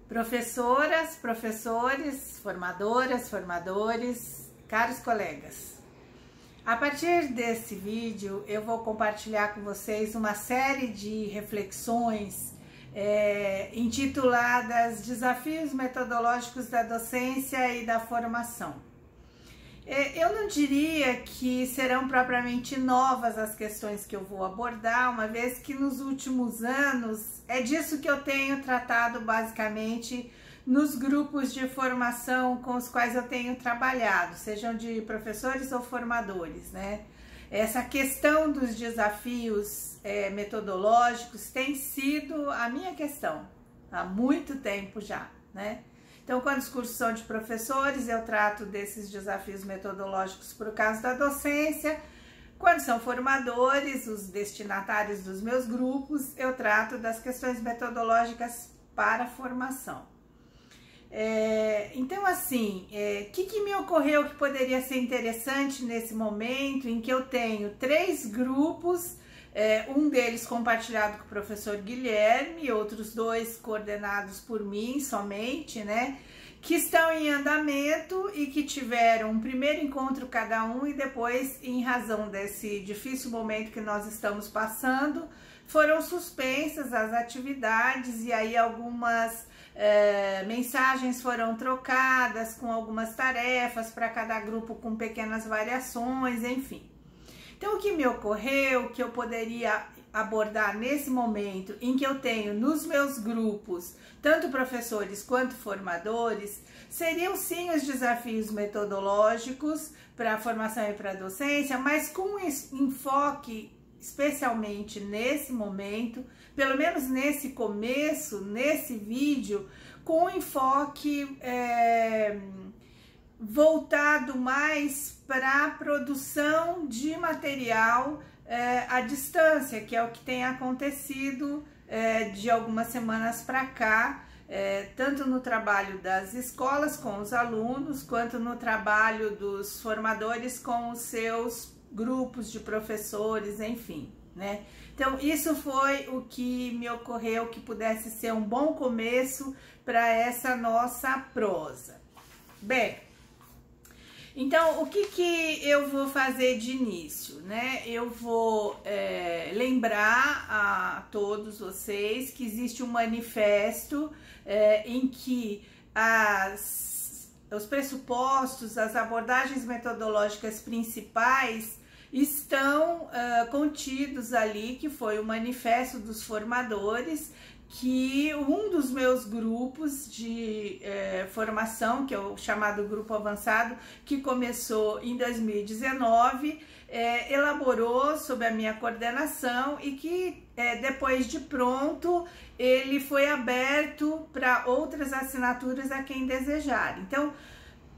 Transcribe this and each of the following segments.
Professoras, professores, formadoras, formadores, caros colegas. A partir desse vídeo eu vou compartilhar com vocês uma série de reflexões intituladas Desafios Metodológicos da Docência e da Formação. Eu não diria que serão propriamente novas as questões que eu vou abordar, uma vez que nos últimos anos é disso que eu tenho tratado basicamente nos grupos de formação com os quais eu tenho trabalhado, sejam de professores ou formadores, né? Essa questão dos desafios metodológicos tem sido a minha questão há muito tempo já, né? Então, quando os cursos são de professores, eu trato desses desafios metodológicos por causa da docência. Quando são formadores, os destinatários dos meus grupos, eu trato das questões metodológicas para a formação. Então, assim, o que me ocorreu que poderia ser interessante nesse momento em que eu tenho 3 grupos, um deles compartilhado com o professor Guilherme, outros 2 coordenados por mim somente, né? Que estão em andamento e que tiveram um primeiro encontro cada um e depois, em razão desse difícil momento que nós estamos passando, foram suspensas as atividades e aí algumas mensagens foram trocadas com algumas tarefas para cada grupo com pequenas variações, enfim. Então, o que me ocorreu que eu poderia abordar nesse momento em que eu tenho nos meus grupos, tanto professores quanto formadores, seriam sim os desafios metodológicos para a formação e para a docência, mas com enfoque especialmente nesse momento, pelo menos nesse começo, nesse vídeo, com enfoque voltado mais para a produção de material à distância, que é o que tem acontecido de algumas semanas para cá, tanto no trabalho das escolas com os alunos, quanto no trabalho dos formadores com os seus grupos de professores, enfim, né? Então, isso foi o que me ocorreu que pudesse ser um bom começo para essa nossa prosa. Bem, então, o que eu vou fazer de início, né? Eu vou lembrar a todos vocês que existe um manifesto em que os pressupostos, as abordagens metodológicas principais estão contidos ali, que foi o manifesto dos formadores, que um dos meus grupos de formação, que é o chamado Grupo Avançado, que começou em 2019, elaborou sob a minha coordenação e que depois de pronto ele foi aberto para outras assinaturas a quem desejar. Então,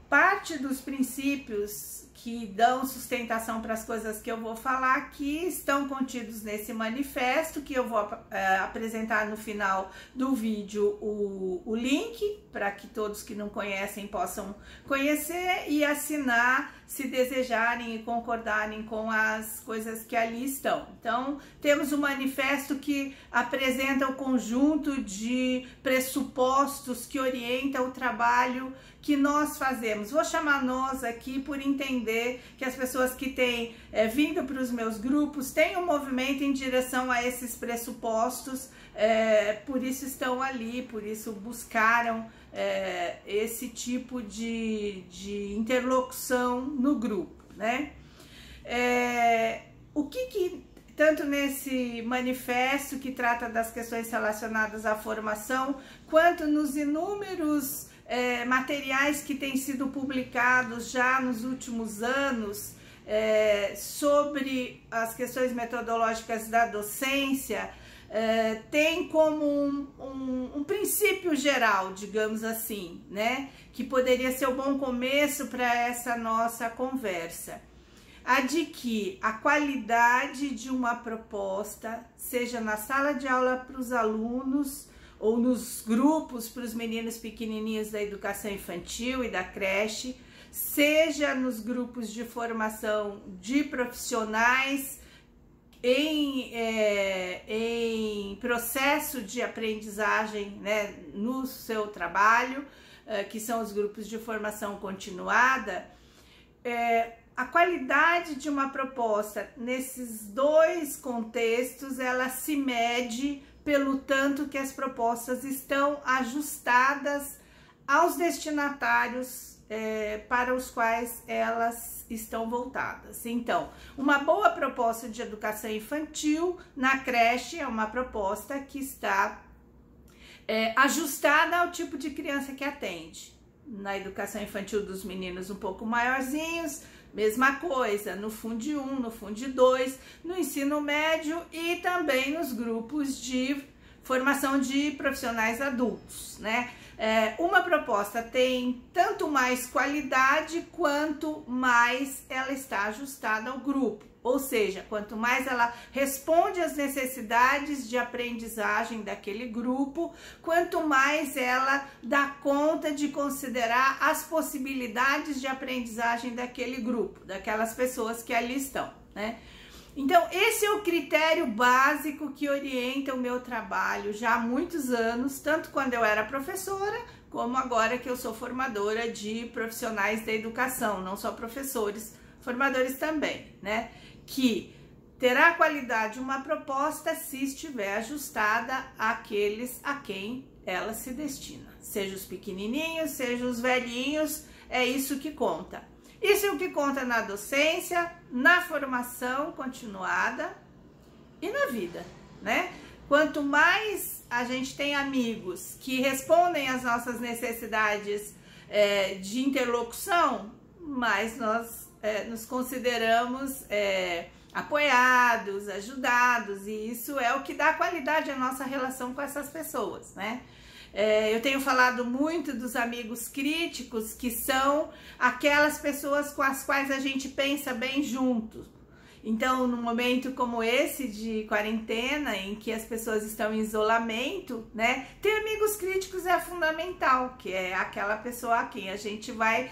parte dos princípios que dão sustentação para as coisas que eu vou falar aqui estão contidos nesse manifesto, que eu vou apresentar no final do vídeo o link, para que todos que não conhecem possam conhecer e assinar se desejarem e concordarem com as coisas que ali estão. Então, temos um manifesto que apresenta o conjunto de pressupostos que orientam o trabalho que nós fazemos. Vou chamar nós aqui por entender que as pessoas que têm vindo para os meus grupos têm um movimento em direção a esses pressupostos, por isso estão ali, por isso buscaram esse tipo de interlocução no grupo, né? O que tanto nesse manifesto que trata das questões relacionadas à formação, quanto nos inúmeros materiais que têm sido publicados já nos últimos anos sobre as questões metodológicas da docência, tem como um princípio geral, digamos assim, né? Que poderia ser um bom começo para essa nossa conversa. A de que a qualidade de uma proposta, seja na sala de aula para os alunos ou nos grupos para os meninos pequenininhos da educação infantil e da creche, seja nos grupos de formação de profissionais em processo de aprendizagem, né, no seu trabalho, que são os grupos de formação continuada, a qualidade de uma proposta nesses dois contextos, ela se mede pelo tanto que as propostas estão ajustadas aos destinatários para os quais elas estão voltadas. Então, uma boa proposta de educação infantil na creche é uma proposta que está ajustada ao tipo de criança que atende. Na educação infantil dos meninos um pouco maiorzinhos, mesma coisa, no Funde 1, no Funde 2, no ensino médio e também nos grupos de formação de profissionais adultos, né? Uma proposta tem tanto mais qualidade quanto mais ela está ajustada ao grupo. Ou seja, quanto mais ela responde às necessidades de aprendizagem daquele grupo, quanto mais ela dá conta de considerar as possibilidades de aprendizagem daquele grupo, daquelas pessoas que ali estão, né? Então, esse é o critério básico que orienta o meu trabalho já há muitos anos, tanto quando eu era professora, como agora que eu sou formadora de profissionais da educação, não só professores, formadores também, né? Que terá qualidade uma proposta se estiver ajustada àqueles a quem ela se destina. Seja os pequenininhos, seja os velhinhos, é isso que conta. Isso é o que conta na docência, na formação continuada e na vida, né? Quanto mais a gente tem amigos que respondem às nossas necessidades de interlocução, mais nós nos consideramos apoiados, ajudados, e isso é o que dá qualidade à nossa relação com essas pessoas, né? Eu tenho falado muito dos amigos críticos, que são aquelas pessoas com as quais a gente pensa bem junto. Então, num momento como esse de quarentena, em que as pessoas estão em isolamento, né, ter amigos críticos é fundamental, que é aquela pessoa a quem a gente vai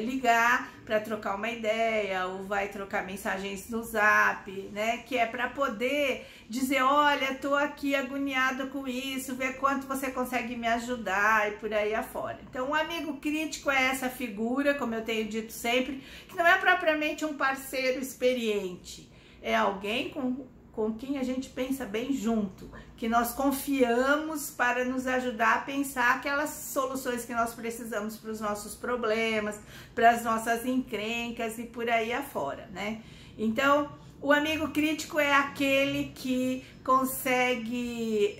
ligar para trocar uma ideia, ou vai trocar mensagens no Zap, né, que é para poder dizer, olha, tô aqui agoniado com isso, ver quanto você consegue me ajudar e por aí afora. Então, um amigo crítico é essa figura, como eu tenho dito sempre, que não é propriamente um parceiro experiente, é alguém com quem a gente pensa bem junto, que nós confiamos para nos ajudar a pensar aquelas soluções que nós precisamos para os nossos problemas, para as nossas encrencas e por aí afora, né? Então, o amigo crítico é aquele que consegue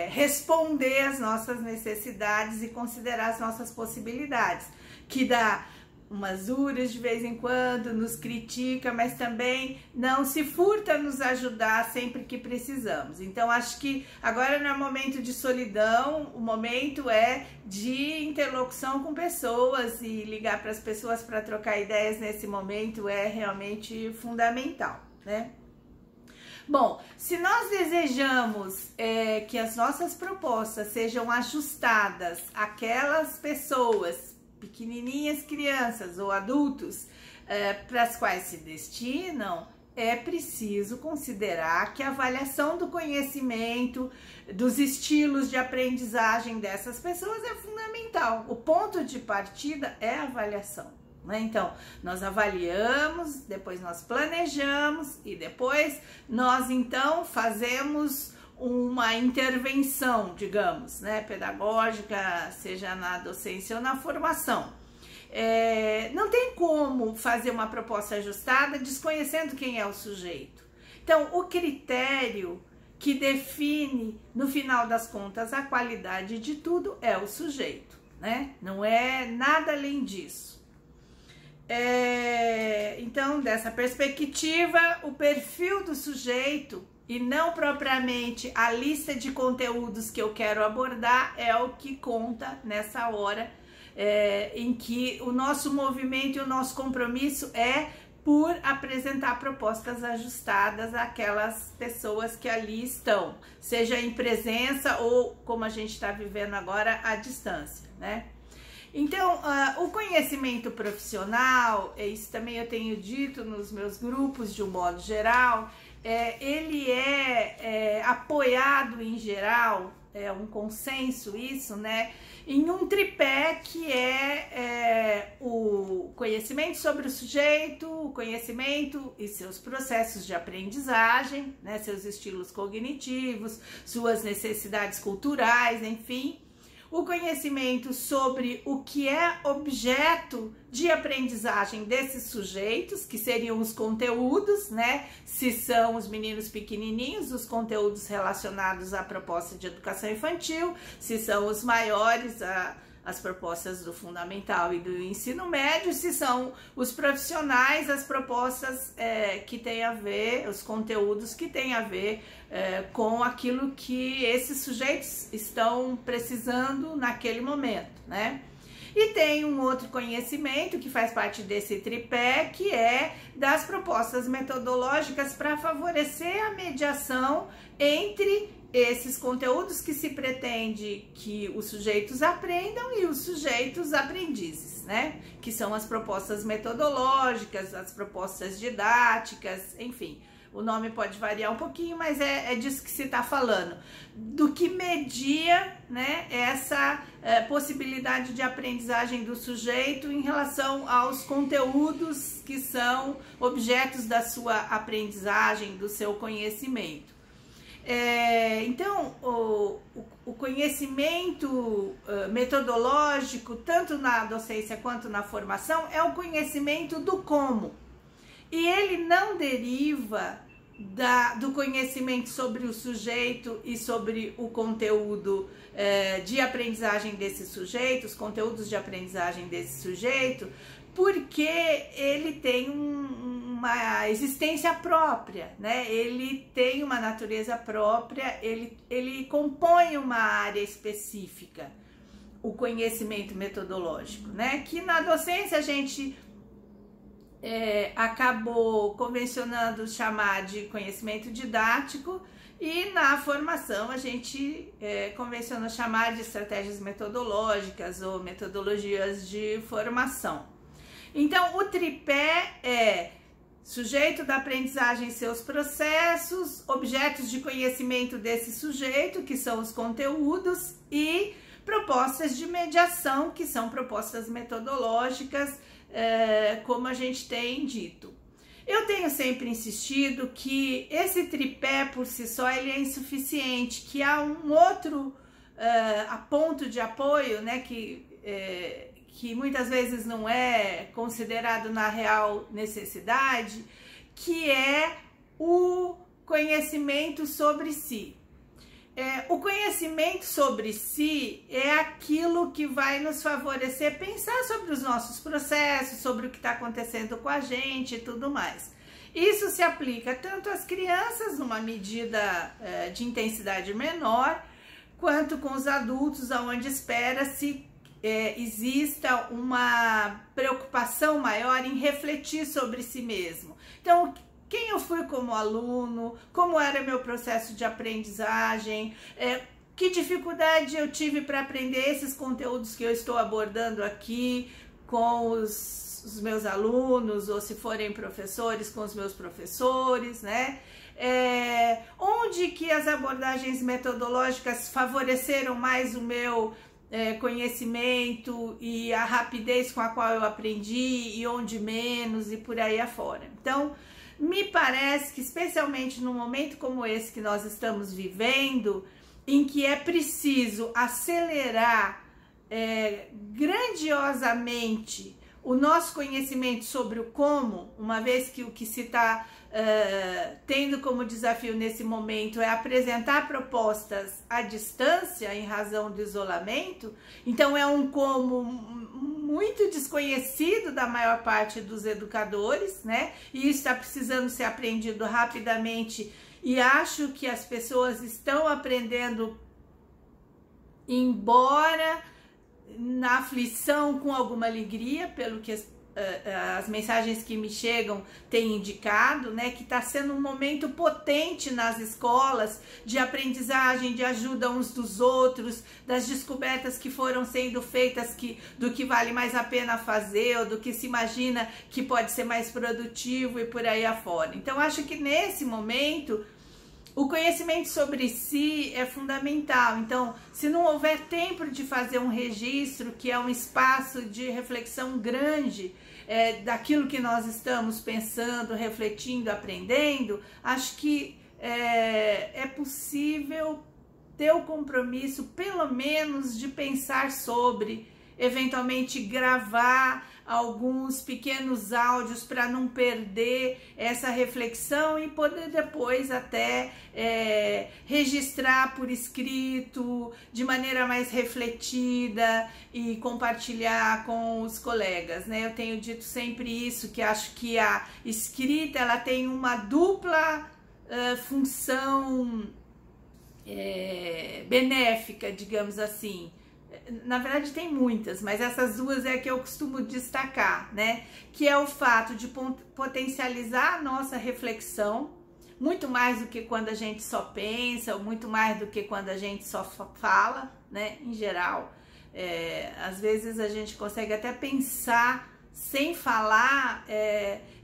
responder às nossas necessidades e considerar as nossas possibilidades, que dá umas uras de vez em quando, nos critica, mas também não se furta a nos ajudar sempre que precisamos. Então, acho que agora não é momento de solidão, o momento é de interlocução com pessoas, e ligar para as pessoas para trocar ideias nesse momento é realmente fundamental, né? Bom, se nós desejamos que as nossas propostas sejam ajustadas àquelas pessoas, pequenininhas crianças ou adultos, para as quais se destinam, é preciso considerar que a avaliação do conhecimento, dos estilos de aprendizagem dessas pessoas é fundamental. O ponto de partida é a avaliação, né? Então, nós avaliamos, depois nós planejamos e depois nós então fazemos uma intervenção, digamos, né, pedagógica, seja na docência ou na formação. Não tem como fazer uma proposta ajustada desconhecendo quem é o sujeito. Então, o critério que define, no final das contas, a qualidade de tudo é o sujeito, né? Não é nada além disso. Então, dessa perspectiva, o perfil do sujeito, e não propriamente a lista de conteúdos que eu quero abordar, é o que conta nessa hora em que o nosso movimento e o nosso compromisso é por apresentar propostas ajustadas àquelas pessoas que ali estão, seja em presença ou, como a gente está vivendo agora, à distância, né? Então, o conhecimento profissional, isso também eu tenho dito nos meus grupos de um modo geral, ele é apoiado em geral, é um consenso isso, né, em um tripé que é o conhecimento sobre o sujeito, o conhecimento e seus processos de aprendizagem, né, seus estilos cognitivos, suas necessidades culturais, enfim, o conhecimento sobre o que é objeto de aprendizagem desses sujeitos, que seriam os conteúdos, né? Se são os meninos pequenininhos, os conteúdos relacionados à proposta de educação infantil, se são os maiores, as propostas do fundamental e do ensino médio, se são os profissionais, as propostas que têm a ver, os conteúdos que têm a ver com aquilo que esses sujeitos estão precisando naquele momento, né? E tem um outro conhecimento que faz parte desse tripé, que é das propostas metodológicas para favorecer a mediação entre esses conteúdos que se pretende que os sujeitos aprendam e os sujeitos aprendizes, né? Que são as propostas metodológicas, as propostas didáticas, enfim. O nome pode variar um pouquinho, mas é disso que se está falando. Do que media, né, essa possibilidade de aprendizagem do sujeito em relação aos conteúdos que são objetos da sua aprendizagem, do seu conhecimento. Então, o conhecimento metodológico, tanto na docência quanto na formação, é o conhecimento do como. E ele não deriva do conhecimento sobre o sujeito e sobre o conteúdo de aprendizagem desse sujeito, os conteúdos de aprendizagem desse sujeito, porque ele tem uma existência própria, né? Ele tem uma natureza própria, ele compõe uma área específica, o conhecimento metodológico, né? Que na docência a gente acabou convencionando chamar de conhecimento didático, e na formação a gente convencionou chamar de estratégias metodológicas ou metodologias de formação. Então, o tripé é sujeito da aprendizagem e seus processos, objetos de conhecimento desse sujeito, que são os conteúdos, e propostas de mediação, que são propostas metodológicas, como a gente tem dito. Eu tenho sempre insistido que esse tripé por si só ele é insuficiente, que há um outro ponto de apoio, né, que muitas vezes não é considerado na real necessidade, que é o conhecimento sobre si. O conhecimento sobre si é aquilo que vai nos favorecer pensar sobre os nossos processos, sobre o que está acontecendo com a gente e tudo mais. Isso se aplica tanto às crianças, numa medida de intensidade menor, quanto com os adultos, onde espera-se exista uma preocupação maior em refletir sobre si mesmo. Então, quem eu fui como aluno, como era meu processo de aprendizagem, que dificuldade eu tive para aprender esses conteúdos que eu estou abordando aqui com os meus alunos, ou se forem professores, com os meus professores, né? Onde que as abordagens metodológicas favoreceram mais o meu conhecimento e a rapidez com a qual eu aprendi, e onde menos, e por aí afora. Então, me parece que, especialmente num momento como esse que nós estamos vivendo, em que é preciso acelerar grandiosamente o nosso conhecimento sobre o como, uma vez que o que se está tendo como desafio nesse momento é apresentar propostas à distância em razão do isolamento, então é um como muito desconhecido da maior parte dos educadores, né? E isso está precisando ser aprendido rapidamente, e acho que as pessoas estão aprendendo, embora na aflição, com alguma alegria, pelo que as mensagens que me chegam têm indicado, né, que está sendo um momento potente nas escolas de aprendizagem, de ajuda uns dos outros, das descobertas que foram sendo feitas do que vale mais a pena fazer, ou do que se imagina que pode ser mais produtivo e por aí afora. Então, acho que nesse momento o conhecimento sobre si é fundamental. Então, se não houver tempo de fazer um registro, que é um espaço de reflexão grande daquilo que nós estamos pensando, refletindo, aprendendo, acho que é possível ter o compromisso, pelo menos, de pensar sobre, eventualmente gravar alguns pequenos áudios para não perder essa reflexão e poder depois até registrar por escrito, de maneira mais refletida e compartilhar com os colegas, né? Eu tenho dito sempre isso, que acho que a escrita ela tem uma dupla função benéfica, digamos assim. Na verdade tem muitas, mas essas duas é que eu costumo destacar, né? Que é o fato de potencializar a nossa reflexão, muito mais do que quando a gente só pensa, ou muito mais do que quando a gente só fala, né? Em geral, às vezes a gente consegue até pensar sem falar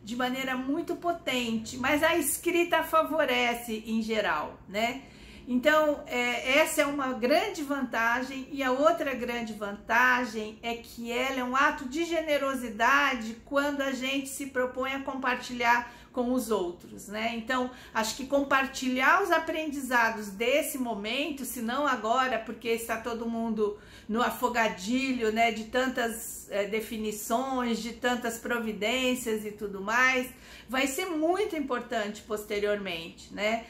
de maneira muito potente, mas a escrita favorece em geral, né? Então, essa é uma grande vantagem, e a outra grande vantagem é que ela é um ato de generosidade quando a gente se propõe a compartilhar com os outros, né? Então, acho que compartilhar os aprendizados desse momento, se não agora, porque está todo mundo no afogadilho, né, de tantas definições, de tantas providências e tudo mais, vai ser muito importante posteriormente, né?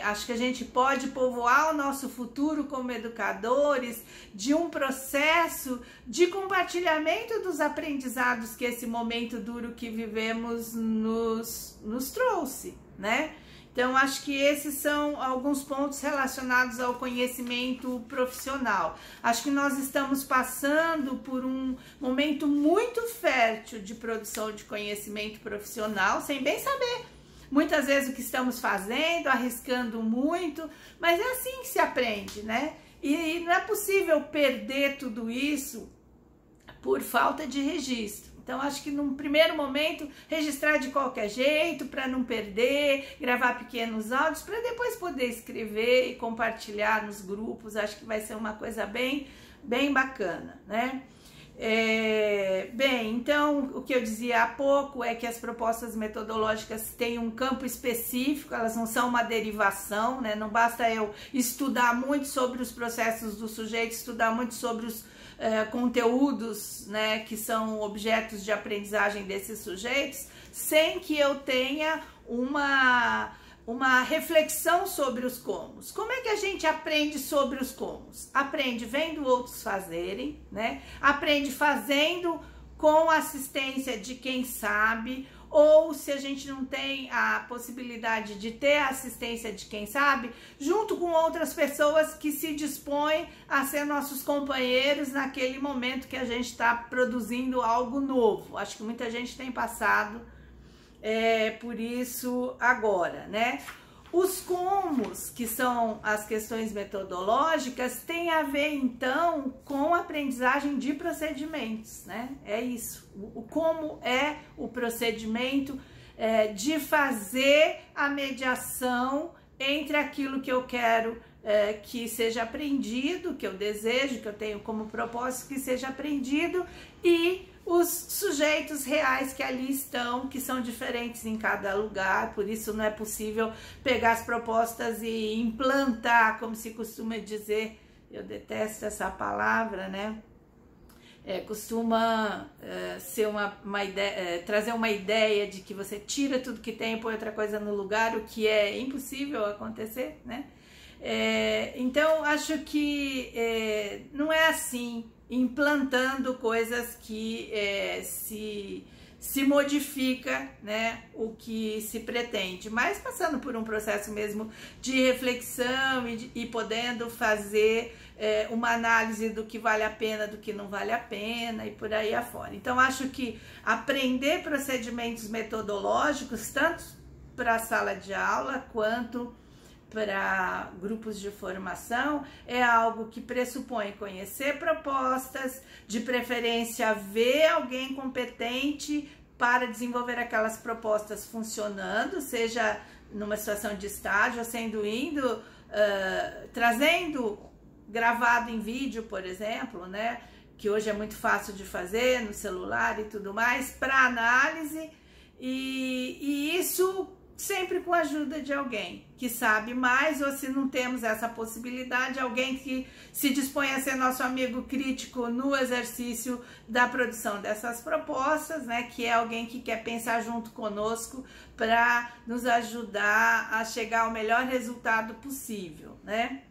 Acho que a gente pode povoar o nosso futuro como educadores de um processo de compartilhamento dos aprendizados que esse momento duro que vivemos nos trouxe, né? Então, acho que esses são alguns pontos relacionados ao conhecimento profissional. Acho que nós estamos passando por um momento muito fértil de produção de conhecimento profissional, sem bem saber muitas vezes o que estamos fazendo, arriscando muito, mas é assim que se aprende, né? E não é possível perder tudo isso por falta de registro. Então, acho que num primeiro momento, registrar de qualquer jeito, para não perder, gravar pequenos áudios, para depois poder escrever e compartilhar nos grupos. Acho que vai ser uma coisa bem bacana, né? Bem, então, o que eu dizia há pouco é que as propostas metodológicas têm um campo específico, elas não são uma derivação, né? Não basta eu estudar muito sobre os processos do sujeito, estudar muito sobre os conteúdos, né, que são objetos de aprendizagem desses sujeitos, sem que eu tenha uma reflexão sobre os comos. Como é que a gente aprende sobre os comos? Aprende vendo outros fazerem, né? Aprende fazendo com assistência de quem sabe, ou se a gente não tem a possibilidade de ter a assistência de quem sabe, junto com outras pessoas que se dispõem a ser nossos companheiros naquele momento que a gente está produzindo algo novo. Acho que muita gente tem passado por isso agora, né? Os comos, que são as questões metodológicas, têm a ver, então, com a aprendizagem de procedimentos, né? É isso. O como é o procedimento de fazer a mediação entre aquilo que eu quero que seja aprendido, que eu desejo, que eu tenho como propósito que seja aprendido, e os sujeitos reais que ali estão, que são diferentes em cada lugar. Por isso não é possível pegar as propostas e implantar, como se costuma dizer, eu detesto essa palavra, né? Costuma ser uma ideia, trazer uma ideia de que você tira tudo que tem e põe outra coisa no lugar, o que é impossível acontecer, né? Então, acho que não é assim, implantando coisas que se modifica, né, o que se pretende, mas passando por um processo mesmo de reflexão e podendo fazer uma análise do que vale a pena, do que não vale a pena e por aí afora. Então, acho que aprender procedimentos metodológicos, tanto para a sala de aula quanto para grupos de formação, é algo que pressupõe conhecer propostas, de preferência ver alguém competente para desenvolver aquelas propostas funcionando, seja numa situação de estágio, ou trazendo gravado em vídeo, por exemplo, né, que hoje é muito fácil de fazer no celular e tudo mais, para análise, e isso sempre com a ajuda de alguém que sabe mais, ou se não temos essa possibilidade, alguém que se dispõe a ser nosso amigo crítico no exercício da produção dessas propostas, né, que é alguém que quer pensar junto conosco para nos ajudar a chegar ao melhor resultado possível, né?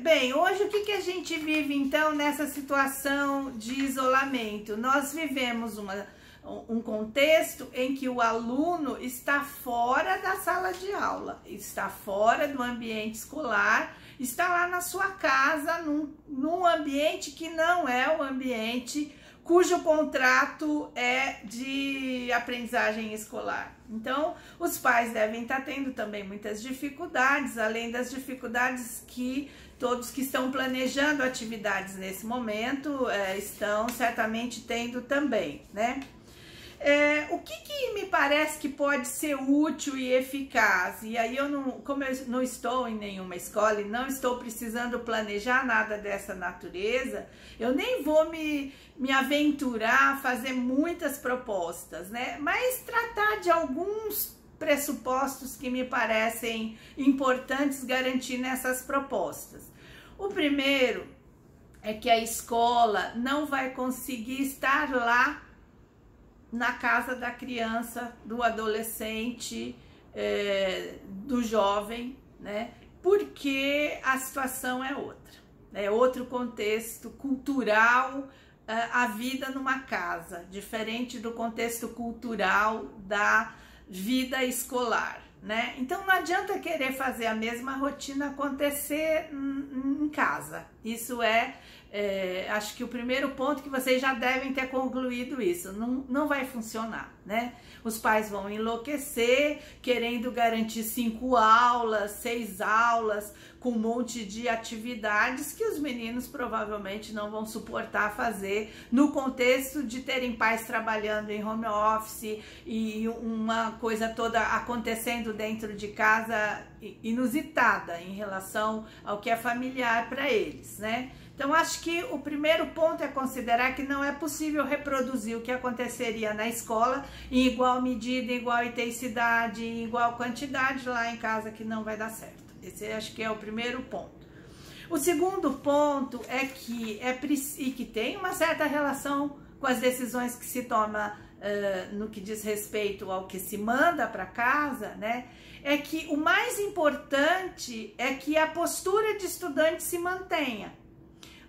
Bem, hoje o que a gente vive então nessa situação de isolamento? Nós vivemos um contexto em que o aluno está fora da sala de aula, está fora do ambiente escolar, está lá na sua casa, num ambiente que não é o ambiente cujo contrato é de aprendizagem escolar. Então, os pais devem estar tendo também muitas dificuldades, além das dificuldades que todos que estão planejando atividades nesse momento estão certamente tendo também, né? O que me parece que pode ser útil e eficaz, e aí como eu não estou em nenhuma escola e não estou precisando planejar nada dessa natureza, eu nem vou me aventurar a fazer muitas propostas, né? Mas tratar de alguns pressupostos que me parecem importantes garantir nessas propostas. O primeiro é que a escola não vai conseguir estar lá na casa da criança, do adolescente, do jovem, né? Porque a situação é outra, é outro contexto cultural, a vida numa casa, diferente do contexto cultural da vida escolar, né? Então não adianta querer fazer a mesma rotina acontecer em casa. Isso acho que o primeiro ponto que vocês já devem ter concluído isso, não vai funcionar, né? Os pais vão enlouquecer querendo garantir 5 aulas, 6 aulas, com um monte de atividades que os meninos provavelmente não vão suportar fazer no contexto de terem pais trabalhando em home office e uma coisa toda acontecendo dentro de casa inusitada em relação ao que é familiar para eles, né? Então, acho que o primeiro ponto é considerar que não é possível reproduzir o que aconteceria na escola em igual medida, em igual intensidade, em igual quantidade lá em casa, que não vai dar certo. Esse acho que é o primeiro ponto. O segundo ponto é que tem uma certa relação com as decisões que se toma no que diz respeito ao que se manda para casa, né? É que o mais importante é que a postura de estudante se mantenha.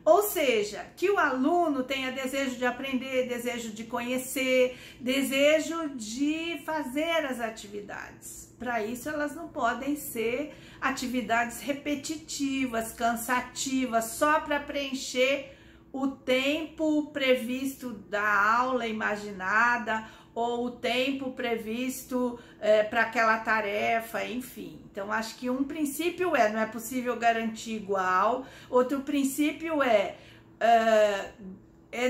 Ou seja, que o aluno tenha desejo de aprender, desejo de conhecer, desejo de fazer as atividades. Para isso, elas não podem ser atividades repetitivas, cansativas, só para preencher o tempo previsto da aula imaginada ou o tempo previsto para aquela tarefa, enfim. Então, acho que um princípio não é possível garantir igual. Outro princípio é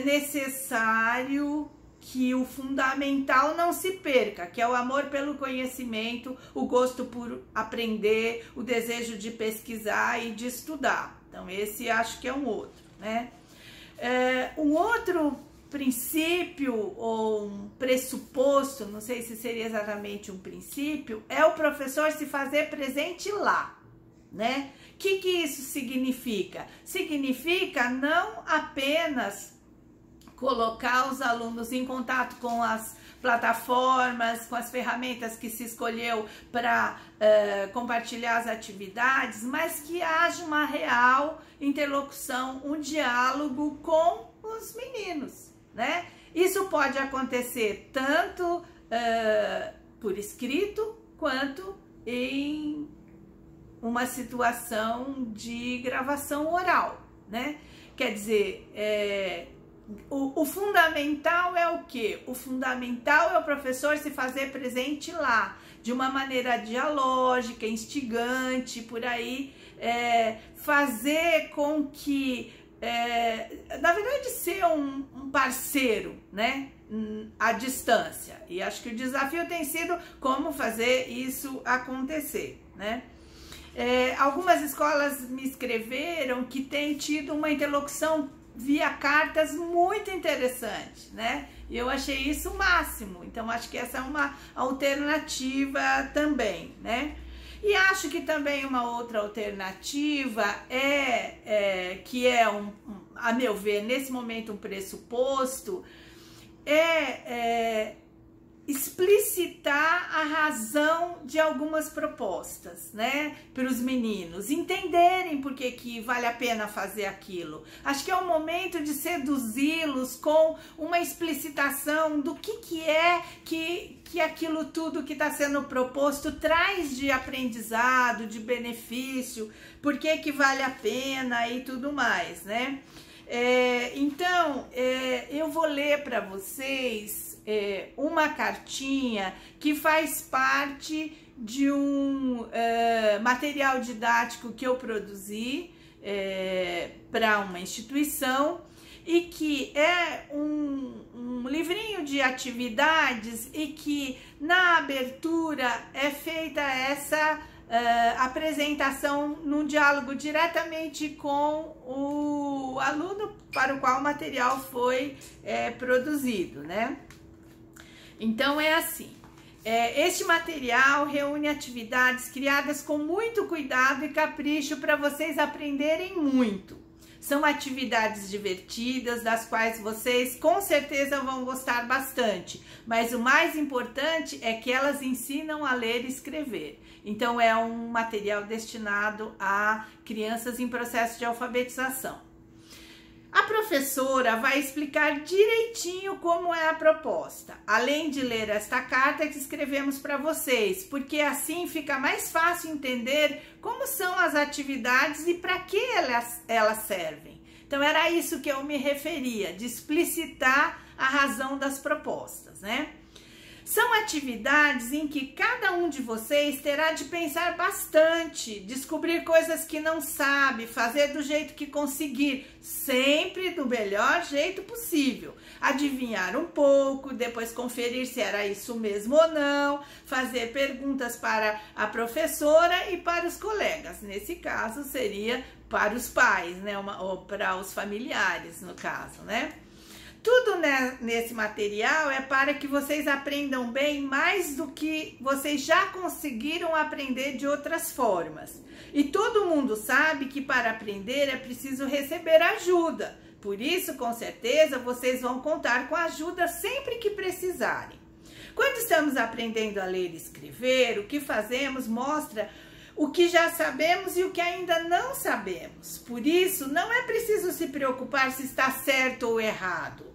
necessário que o fundamental não se perca, que é o amor pelo conhecimento, o gosto por aprender, o desejo de pesquisar e de estudar. Então, esse acho que é um outro, né? Um outro princípio ou um pressuposto, não sei se seria exatamente um princípio, é o professor se fazer presente lá, né? O que isso significa? Significa não apenas colocar os alunos em contato com as plataformas, com as ferramentas que se escolheu para compartilhar as atividades, mas que haja uma real interlocução, um diálogo com os meninos, né? Isso pode acontecer tanto por escrito quanto em uma situação de gravação oral, né? Quer dizer, o fundamental é o quê? O fundamental é o professor se fazer presente lá, de uma maneira dialógica, instigante, por aí, fazer com que, na verdade, ser um parceiro, né, à distância. E acho que o desafio tem sido como fazer isso acontecer, né? Algumas escolas me escreveram que tem tido uma interlocução via cartas muito interessante, né? E eu achei isso o máximo. Então, acho que essa é uma alternativa também, né? E acho que também uma outra alternativa que é, a meu ver, nesse momento um pressuposto, explicitar a razão de algumas propostas, né, para os meninos entenderem por que vale a pena fazer aquilo. Acho que é o momento de seduzi-los com uma explicitação do que é que aquilo tudo que está sendo proposto traz de aprendizado, de benefício, por que vale a pena e tudo mais, né? Então, eu vou ler para vocês uma cartinha que faz parte de um material didático que eu produzi para uma instituição e que é um livrinho de atividades e que na abertura é feita essa apresentação num diálogo diretamente com o aluno para o qual o material foi produzido, né? Então é assim, este material reúne atividades criadas com muito cuidado e capricho para vocês aprenderem muito. São atividades divertidas, das quais vocês com certeza vão gostar bastante, mas o mais importante é que elas ensinam a ler e escrever. Então é um material destinado a crianças em processo de alfabetização. A professora vai explicar direitinho como é a proposta, além de ler esta carta que escrevemos para vocês, porque assim fica mais fácil entender como são as atividades e para que elas servem. Então era isso que eu me referia, de explicitar a razão das propostas, né? São atividades em que cada um de vocês terá de pensar bastante, descobrir coisas que não sabe, fazer do jeito que conseguir, sempre do melhor jeito possível. Adivinhar um pouco, depois conferir se era isso mesmo ou não, fazer perguntas para a professora e para os colegas. Nesse caso, seria para os pais, né? Ou para os familiares, no caso, né? Tudo nesse material é para que vocês aprendam bem mais do que vocês já conseguiram aprender de outras formas. E todo mundo sabe que para aprender é preciso receber ajuda. Por isso, com certeza, vocês vão contar com ajuda sempre que precisarem. Quando estamos aprendendo a ler e escrever, o que fazemos mostra o que já sabemos e o que ainda não sabemos. Por isso, não é preciso se preocupar se está certo ou errado.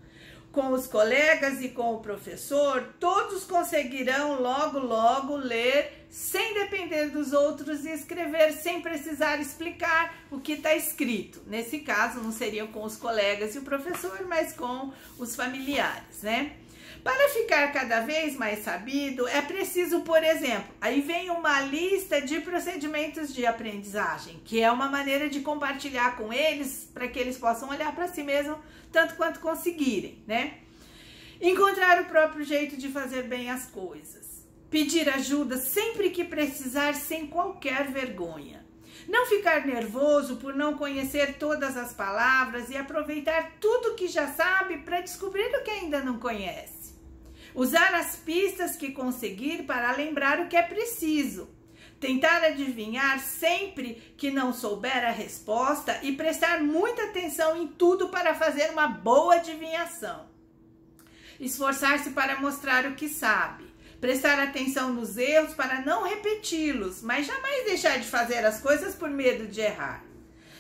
Com os colegas e com o professor, todos conseguirão logo ler sem depender dos outros e escrever sem precisar explicar o que está escrito. Nesse caso, não seria com os colegas e o professor, mas com os familiares, né? Para ficar cada vez mais sabido, é preciso, por exemplo, aí vem uma lista de procedimentos de aprendizagem, que é uma maneira de compartilhar com eles, para que eles possam olhar para si mesmos tanto quanto conseguirem, né? Encontrar o próprio jeito de fazer bem as coisas. Pedir ajuda sempre que precisar, sem qualquer vergonha. Não ficar nervoso por não conhecer todas as palavras e aproveitar tudo que já sabe para descobrir o que ainda não conhece. Usar as pistas que conseguir para lembrar o que é preciso. Tentar adivinhar sempre que não souber a resposta e prestar muita atenção em tudo para fazer uma boa adivinhação. Esforçar-se para mostrar o que sabe. Prestar atenção nos erros para não repeti-los, mas jamais deixar de fazer as coisas por medo de errar.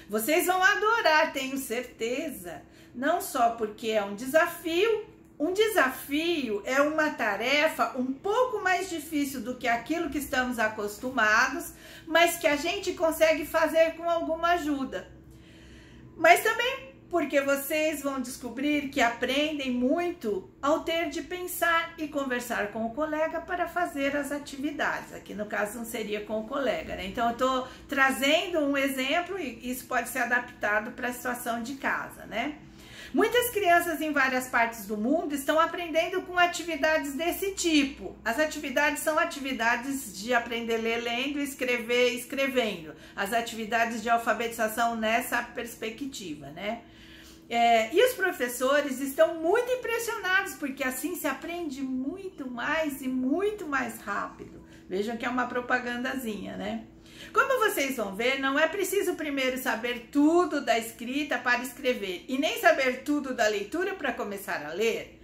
Vocês vão adorar, tenho certeza. Não só porque é um desafio Um desafio é uma tarefa um pouco mais difícil do que aquilo que estamos acostumados, mas que a gente consegue fazer com alguma ajuda. Mas também porque vocês vão descobrir que aprendem muito ao ter de pensar e conversar com o colega para fazer as atividades. Aqui no caso não seria com o colega, né? Então eu estou trazendo um exemplo e isso pode ser adaptado para a situação de casa, né? Muitas crianças em várias partes do mundo estão aprendendo com atividades desse tipo. As atividades são atividades de aprender a ler lendo, escrever escrevendo. As atividades de alfabetização nessa perspectiva, né? E os professores estão muito impressionados, porque assim se aprende muito mais e muito mais rápido. Vejam que é uma propagandazinha, né? Como vocês vão ver, não é preciso primeiro saber tudo da escrita para escrever e nem saber tudo da leitura para começar a ler.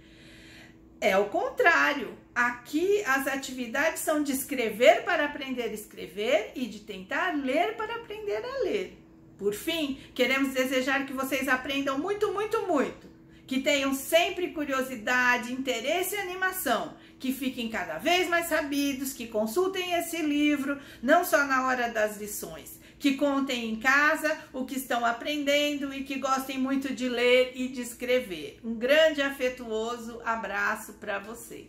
É o contrário. Aqui as atividades são de escrever para aprender a escrever e de tentar ler para aprender a ler. Por fim, queremos desejar que vocês aprendam muito, muito, muito. Que tenham sempre curiosidade, interesse e animação, que fiquem cada vez mais sabidos, que consultem esse livro, não só na hora das lições, que contem em casa o que estão aprendendo e que gostem muito de ler e de escrever. Um grande afetuoso abraço para vocês.